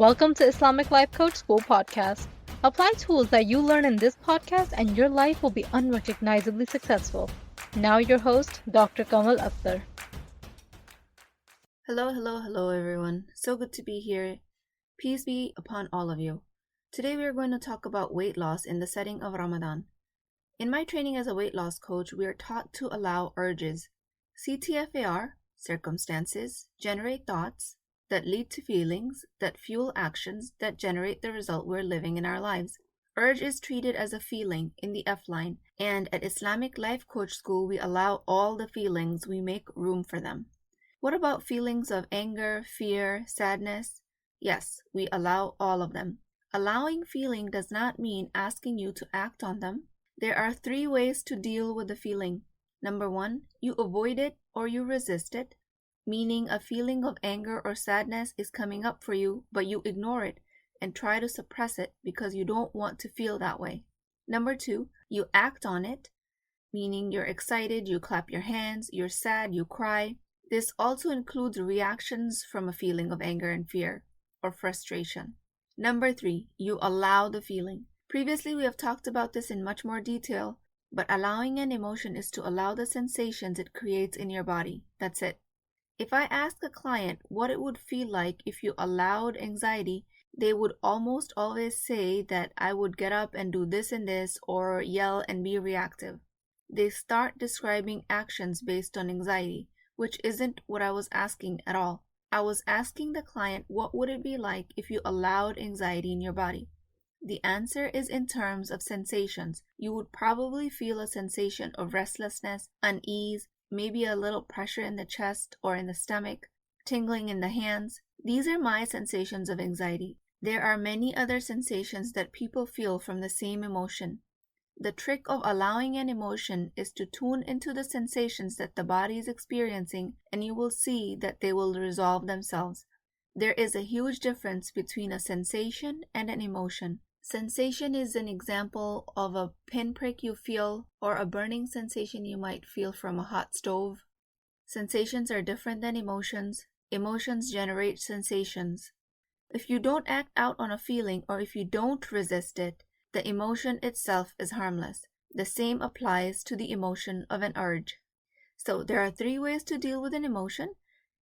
Welcome to Islamic Life Coach School Podcast. Apply tools that you learn in this podcast and your life will be unrecognizably successful. Now your host, Dr. Kamal Akhtar. Hello everyone. So good to be here. Peace be upon all of you. Today we are going to talk about weight loss in the setting of Ramadan. In my training as a weight loss coach, we are taught to allow urges. CTFAR, circumstances, generate thoughts that lead to feelings, that fuel actions, that generate the result we're living in our lives. Urge is treated as a feeling in the F line, and at Islamic Life Coach School, we allow all the feelings, we make room for them. What about feelings of anger, fear, sadness? Yes, we allow all of them. Allowing feeling does not mean asking you to act on them. There are 3 ways to deal with the feeling. Number 1, you avoid it or you resist it, meaning a feeling of anger or sadness is coming up for you, but you ignore it and try to suppress it because you don't want to feel that way. Number 2, you act on it, meaning you're excited, you clap your hands, you're sad, you cry. This also includes reactions from a feeling of anger and fear or frustration. Number 3, you allow the feeling. Previously, we have talked about this in much more detail, but allowing an emotion is to allow the sensations it creates in your body. That's it. If I ask a client what it would feel like if you allowed anxiety, they would almost always say that I would get up and do this and this or yell and be reactive. They start describing actions based on anxiety, which isn't what I was asking at all. I was asking the client what would it be like if you allowed anxiety in your body. The answer is in terms of sensations. You would probably feel a sensation of restlessness, unease, maybe a little pressure in the chest or in the stomach, tingling in the hands. These are my sensations of anxiety. There are many other sensations that people feel from the same emotion. The trick of allowing an emotion is to tune into the sensations that the body is experiencing, and you will see that they will resolve themselves. There is a huge difference between a sensation and an emotion. Sensation is an example of a pinprick you feel or a burning sensation you might feel from a hot stove. Sensations are different than emotions. Emotions generate sensations. If you don't act out on a feeling or if you don't resist it, the emotion itself is harmless. The same applies to the emotion of an urge. So there are 3 ways to deal with an emotion: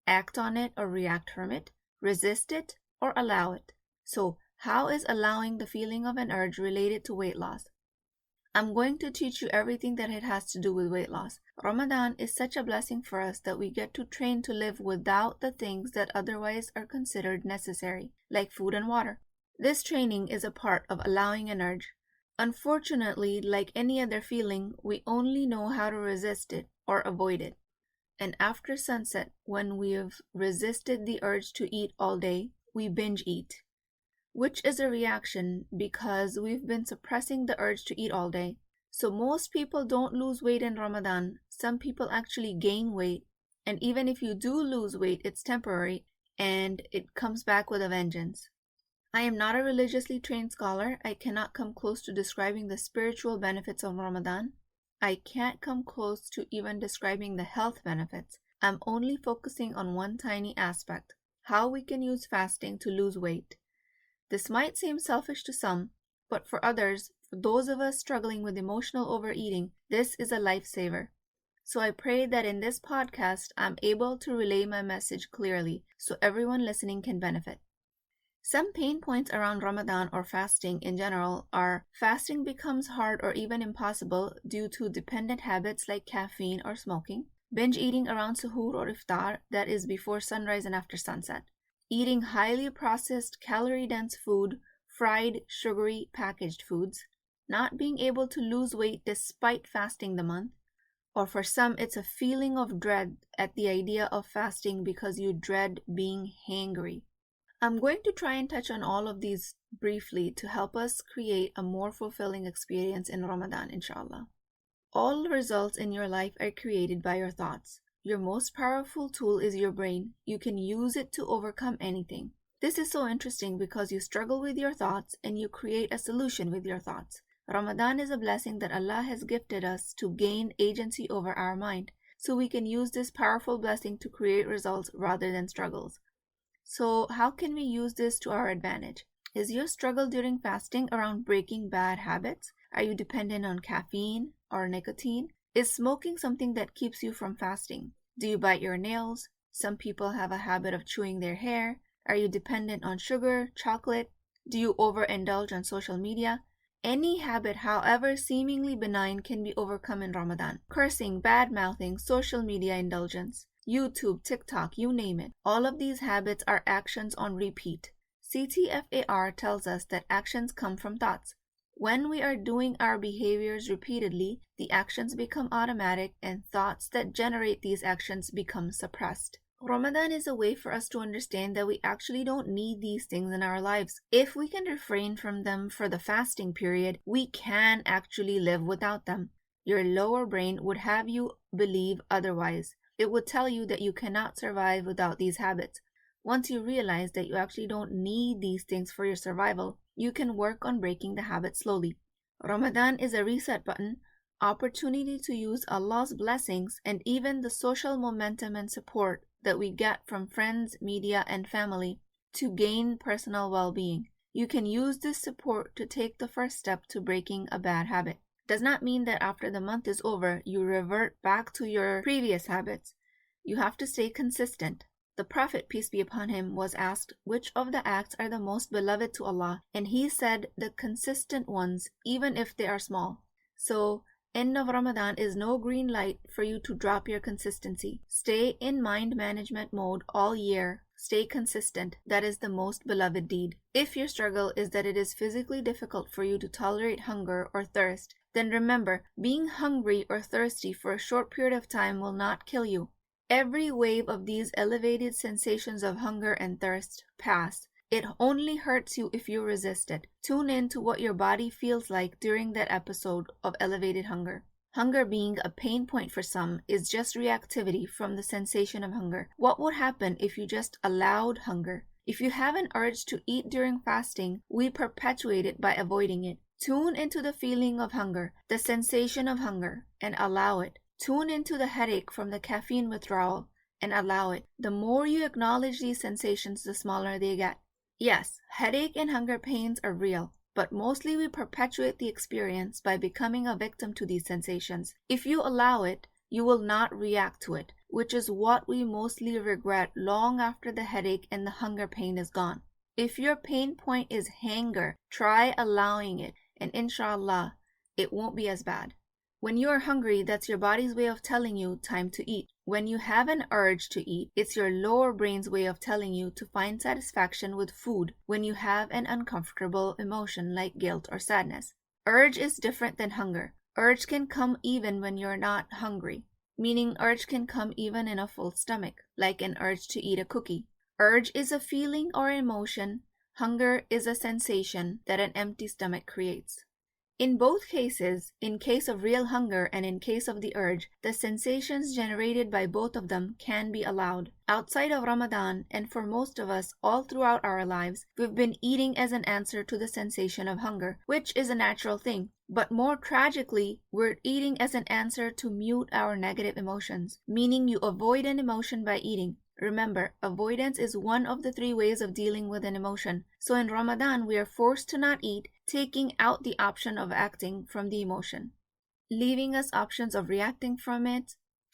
act on it or react from it, resist it, or allow it. So how is allowing the feeling of an urge related to weight loss? I'm going to teach you everything that it has to do with weight loss. Ramadan is such a blessing for us that we get to train to live without the things that otherwise are considered necessary, like food and water. This training is a part of allowing an urge. Unfortunately, like any other feeling, we only know how to resist it or avoid it. And after sunset, when we've resisted the urge to eat all day, we binge eat, which is a reaction because we've been suppressing the urge to eat all day. So most people don't lose weight in Ramadan. Some people actually gain weight. And even if you do lose weight, it's temporary and it comes back with a vengeance. I am not a religiously trained scholar. I cannot come close to describing the spiritual benefits of Ramadan. I can't come close to even describing the health benefits. I'm only focusing on one tiny aspect: how we can use fasting to lose weight. This might seem selfish to some, but for others, for those of us struggling with emotional overeating, this is a lifesaver. So I pray that in this podcast, I'm able to relay my message clearly so everyone listening can benefit. Some pain points around Ramadan or fasting in general are fasting becomes hard or even impossible due to dependent habits like caffeine or smoking, binge eating around suhoor or iftar, that is before sunrise and after sunset, eating highly processed, calorie-dense food, fried, sugary, packaged foods, not being able to lose weight despite fasting the month, or for some it's a feeling of dread at the idea of fasting because you dread being hangry. I'm going to try and touch on all of these briefly to help us create a more fulfilling experience in Ramadan, InshaAllah. All results in your life are created by your thoughts. Your most powerful tool is your brain. You can use it to overcome anything. This is so interesting because you struggle with your thoughts and you create a solution with your thoughts. Ramadan is a blessing that Allah has gifted us to gain agency over our mind, so we can use this powerful blessing to create results rather than struggles. So how can we use this to our advantage? Is your struggle during fasting around breaking bad habits? Are you dependent on caffeine or nicotine? Is smoking something that keeps you from fasting? Do you bite your nails? Some people have a habit of chewing their hair. Are you dependent on sugar, chocolate? Do you overindulge on social media? Any habit, however seemingly benign, can be overcome in Ramadan. Cursing, bad-mouthing, social media indulgence, YouTube, TikTok, you name it. All of these habits are actions on repeat. CTFAR tells us that actions come from thoughts. When we are doing our behaviors repeatedly, the actions become automatic and thoughts that generate these actions become suppressed. Ramadan is a way for us to understand that we actually don't need these things in our lives. If we can refrain from them for the fasting period, we can actually live without them. Your lower brain would have you believe otherwise. It would tell you that you cannot survive without these habits. Once you realize that you actually don't need these things for your survival, you can work on breaking the habit slowly. Ramadan is a reset button, opportunity to use Allah's blessings and even the social momentum and support that we get from friends, media, and family to gain personal well-being. You can use this support to take the first step to breaking a bad habit. Does not mean that after the month is over, you revert back to your previous habits. You have to stay consistent. The Prophet, peace be upon him, was asked which of the acts are the most beloved to Allah, and he said the consistent ones, even if they are small. So, end of Ramadan is no green light for you to drop your consistency. Stay in mind management mode all year. Stay consistent. That is the most beloved deed. If your struggle is that it is physically difficult for you to tolerate hunger or thirst, then remember, being hungry or thirsty for a short period of time will not kill you. Every wave of these elevated sensations of hunger and thirst pass. It only hurts you if you resist it. Tune in to what your body feels like during that episode of elevated hunger. Hunger being a pain point for some is just reactivity from the sensation of hunger. What would happen if you just allowed hunger? If you have an urge to eat during fasting, we perpetuate it by avoiding it. Tune into the feeling of hunger, the sensation of hunger, and allow it. Tune into the headache from the caffeine withdrawal and allow it. The more you acknowledge these sensations, the smaller they get. Yes, headache and hunger pains are real, but mostly we perpetuate the experience by becoming a victim to these sensations. If you allow it, you will not react to it, which is what we mostly regret long after the headache and the hunger pain is gone. If your pain point is hunger, try allowing it, and InshaAllah, it won't be as bad. When you are hungry, that's your body's way of telling you time to eat. When you have an urge to eat, it's your lower brain's way of telling you to find satisfaction with food when you have an uncomfortable emotion like guilt or sadness. Urge is different than hunger. Urge can come even when you're not hungry, meaning urge can come even in a full stomach, like an urge to eat a cookie. Urge is a feeling or emotion. Hunger is a sensation that an empty stomach creates. In both cases, in case of real hunger and in case of the urge, the sensations generated by both of them can be allowed. Outside of Ramadan, and for most of us all throughout our lives, we've been eating as an answer to the sensation of hunger, which is a natural thing. But more tragically, we're eating as an answer to mute our negative emotions, meaning you avoid an emotion by eating. Remember, avoidance is one of the 3 ways of dealing with an emotion. So in Ramadan, we are forced to not eat, taking out the option of acting from the emotion, leaving us options of reacting from it,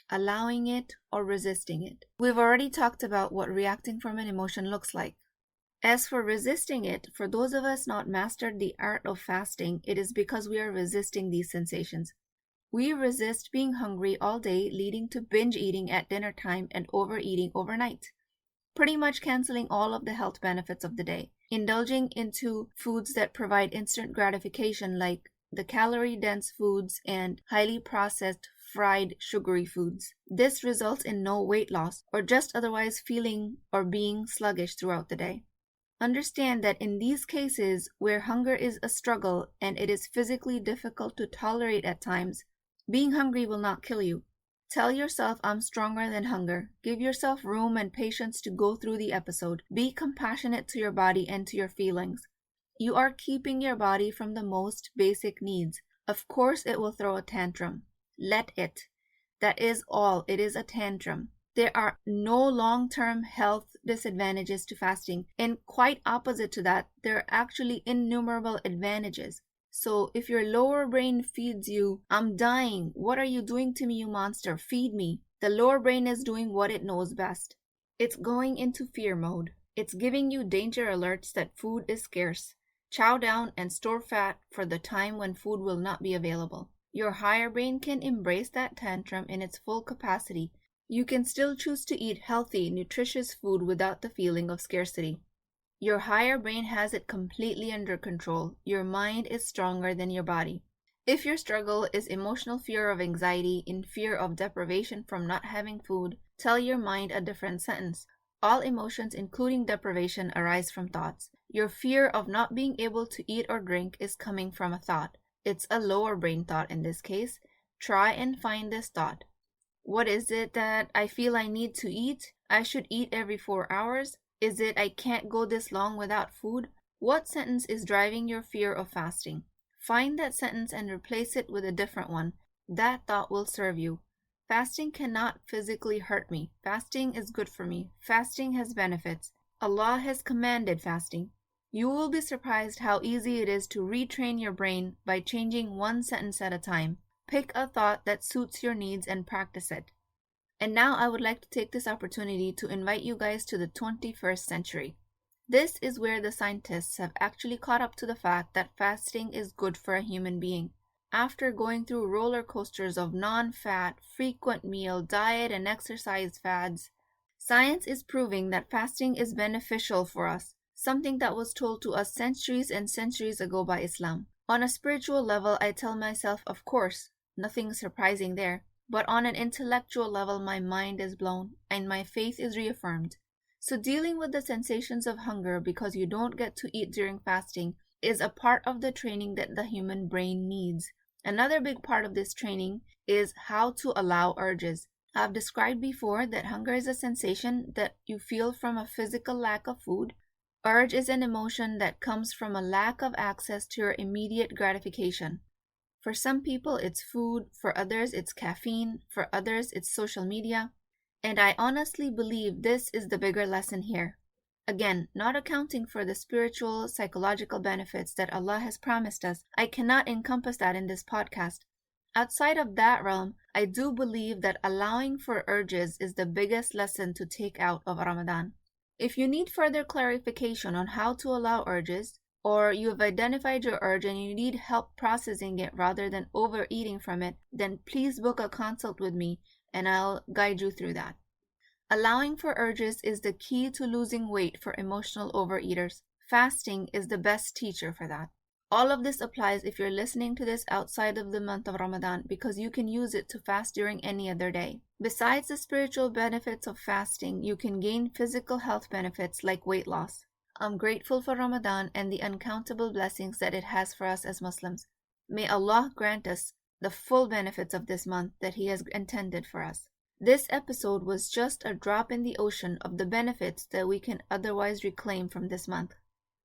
allowing it, or resisting it. We've already talked about what reacting from an emotion looks like. As for resisting it, for those of us not mastered the art of fasting, it is because we are resisting these sensations. We resist being hungry all day, leading to binge eating at dinner time and overeating overnight, pretty much canceling all of the health benefits of the day, indulging into foods that provide instant gratification like the calorie-dense foods and highly processed, fried, sugary foods. This results in no weight loss or just otherwise feeling or being sluggish throughout the day. Understand that in these cases where hunger is a struggle and it is physically difficult to tolerate at times, being hungry will not kill you. Tell yourself, I'm stronger than hunger. Give yourself room and patience to go through the episode. Be compassionate to your body and to your feelings. You are keeping your body from the most basic needs. Of course it will throw a tantrum. Let it. That is all. It is a tantrum. There are no long-term health disadvantages to fasting, and quite opposite to that, there are actually innumerable advantages. So if your lower brain feeds you, "I'm dying, what are you doing to me, you monster? Feed me," the lower brain is doing what it knows best. It's going into fear mode. It's giving you danger alerts that food is scarce. Chow down and store fat for the time when food will not be available. Your higher brain can embrace that tantrum in its full capacity. You can still choose to eat healthy, nutritious food without the feeling of scarcity. Your higher brain has it completely under control. Your mind is stronger than your body. If your struggle is emotional fear of anxiety, in fear of deprivation from not having food, tell your mind a different sentence. All emotions, including deprivation, arise from thoughts. Your fear of not being able to eat or drink is coming from a thought. It's a lower brain thought in this case. Try and find this thought. What is it that I feel I need to eat? I should eat every 4 hours? Is it I can't go this long without food? What sentence is driving your fear of fasting? Find that sentence and replace it with a different one. That thought will serve you. Fasting cannot physically hurt me. Fasting is good for me. Fasting has benefits. Allah has commanded fasting. You will be surprised how easy it is to retrain your brain by changing one sentence at a time. Pick a thought that suits your needs and practice it. And now I would like to take this opportunity to invite you guys to the 21st century. This is where the scientists have actually caught up to the fact that fasting is good for a human being. After going through roller coasters of non-fat, frequent meal, diet, and exercise fads, science is proving that fasting is beneficial for us, something that was told to us centuries and centuries ago by Islam. On a spiritual level, I tell myself, of course, nothing surprising there. But on an intellectual level, my mind is blown and my faith is reaffirmed. So dealing with the sensations of hunger because you don't get to eat during fasting is a part of the training that the human brain needs. Another big part of this training is how to allow urges. I've described before that hunger is a sensation that you feel from a physical lack of food. Urge is an emotion that comes from a lack of access to your immediate gratification. For some people, it's food. For others, it's caffeine. For others, it's social media. And I honestly believe this is the bigger lesson here. Again, not accounting for the spiritual, psychological benefits that Allah has promised us, I cannot encompass that in this podcast. Outside of that realm, I do believe that allowing for urges is the biggest lesson to take out of Ramadan. If you need further clarification on how to allow urges, or you have identified your urge and you need help processing it rather than overeating from it, then please book a consult with me and I'll guide you through that. Allowing for urges is the key to losing weight for emotional overeaters. Fasting is the best teacher for that. All of this applies if you're listening to this outside of the month of Ramadan because you can use it to fast during any other day. Besides the spiritual benefits of fasting, you can gain physical health benefits like weight loss. I'm grateful for Ramadan and the uncountable blessings that it has for us as Muslims. May Allah grant us the full benefits of this month that He has intended for us. This episode was just a drop in the ocean of the benefits that we can otherwise reclaim from this month.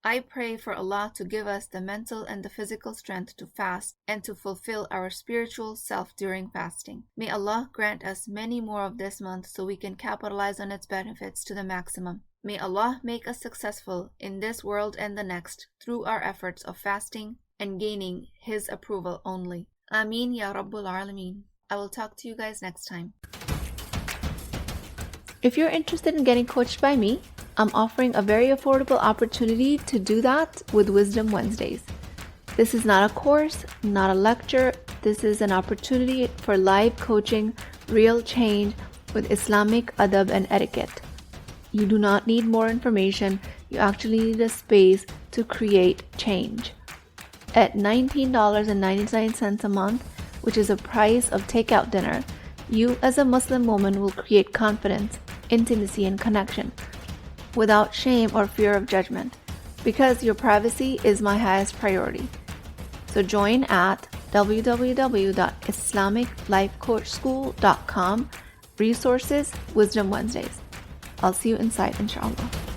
I pray for Allah to give us the mental and the physical strength to fast and to fulfill our spiritual self during fasting. May Allah grant us many more of this month so we can capitalize on its benefits to the maximum. May Allah make us successful in this world and the next through our efforts of fasting and gaining His approval only. Ameen Ya Rabbul Alameen. I will talk to you guys next time. If you're interested in getting coached by me, I'm offering a very affordable opportunity to do that with Wisdom Wednesdays. This is not a course, not a lecture. This is an opportunity for live coaching, real change with Islamic adab and etiquette. You do not need more information. You actually need a space to create change. At $19.99 a month, which is the price of takeout dinner, you as a Muslim woman will create confidence, intimacy, and connection without shame or fear of judgment, because your privacy is my highest priority. So join at www.islamiclifecoachschool.com, resources, Wisdom Wednesdays. I'll see you inside, InshaAllah.